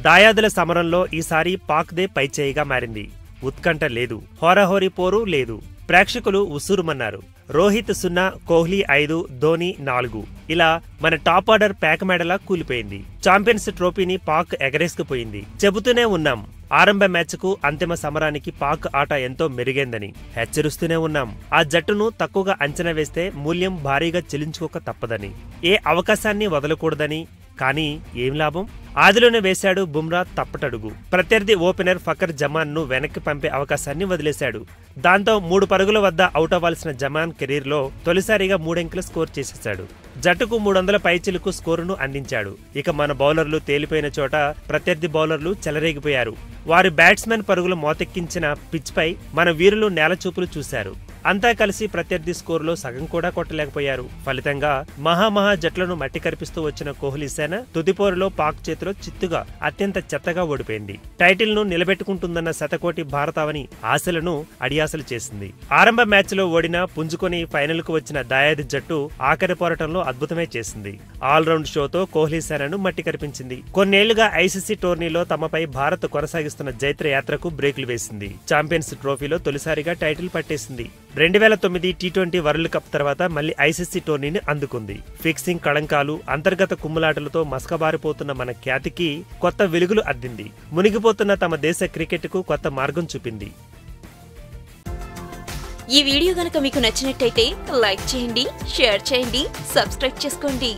దాయాదుల సమరంలో ఈసారి పాక్దే పైచేయిగా మారింది. ఉత్కంఠ లేదు, హోరాహోరీ పోరు లేదు. ప్రేక్షకులు ఉస్సురుమన్నారు. రోహిత్ 0, కోహ్లీ 5, ధోని 4 ఇలా మన టాప్ ఆర్డర్ పేకమేడలా కూలిపోయింది. ఛాంపియన్స్ ట్రోఫీని పాక్ ఎగరేసుకుపోయింది. చెబుతూనే ఉన్నాం, ఆరంభ మ్యాచ్కు అంతిమ సమరానికి పాక్ ఆట ఎంతో మెరుగైందని. హెచ్చరిస్తూనే ఉన్నాం, ఆ జట్టును తక్కువగా అంచనా వేస్తే మూల్యం భారీగా చెల్లించుకోక తప్పదని. ఏ అవకాశాన్ని వదలకూడదని. కానీ ఏం లాభం? ఆదిలోనే వేశాడు బుమ్రా తప్పటడుగు. ప్రత్యర్థి ఓపెనర్ ఫకర్ జమాన్ ను వెనక్కి పంపే అవకాశాన్ని వదిలేశాడు. దాంతో 3 పరుగుల వద్ద అవుట్ అవ్వాల్సిన జమాన్ కెరీర్లో తొలిసారిగా 3 అంకెల స్కోర్ చేసేశాడు. జట్టుకు 300 పైచిలుకు స్కోరును అందించాడు. ఇక మన బౌలర్లు తేలిపోయిన చోట ప్రత్యర్థి బౌలర్లు చెలరేగిపోయారు. వారి బ్యాట్స్మెన్ పరుగులు మోతెక్కించిన పిచ్ పై మన వీరులు నేలచూపులు చూశారు. అంతా కలిసి ప్రత్యర్థి స్కోరులో సగం కూడా కొట్టలేకపోయారు. ఫలితంగా మహా జట్లను మట్టి కరిపిస్తూ వచ్చిన కోహ్లీ సేన తుదిపోరులో పాక్ చేతిలో చిత్తుగా అత్యంత చెత్తగా ఓడిపోయింది. టైటిల్ ను నిలబెట్టుకుంటుందన్న శతకోటి భారతావని ఆశలను అడియాసలు చేసింది. ఆరంభ మ్యాచ్ లో ఓడినా పుంజుకొని ఫైనల్ కు వచ్చిన దాయాది జట్టు ఆఖరి పోరాటంలో అద్భుతమే చేసింది. ఆల్రౌండ్ షోతో కోహ్లీ సేనను మట్టి కరిపించింది. కొన్నేళ్లుగా ఐసీసీ టోర్నీలో తమపై భారత్ కొనసాగిస్తున్న జైత్ర యాత్రకు బ్రేకులు వేసింది. ఛాంపియన్స్ ట్రోఫీలో తొలిసారిగా టైటిల్ పట్టేసింది. 2009 టీ20 వరల్డ్ కప్ తర్వాత మళ్లీ ఐసీసీ టోర్నీని అందుకుంది. ఫిక్సింగ్ కళంకాలు, అంతర్గత కుమ్ములాటలతో మసకబారిపోతున్న మన ఖ్యాతికి కొత్త వెలుగులు అద్దింది. మునిగిపోతున్న తమ దేశ క్రికెట్ కు కొత్త మార్గం చూపింది. ఈ వీడియో గనుక మీకు నచ్చినట్టయితే లైక్ చేయండి, షేర్ చేయండి, సబ్స్క్రైబ్ చేసుకోండి.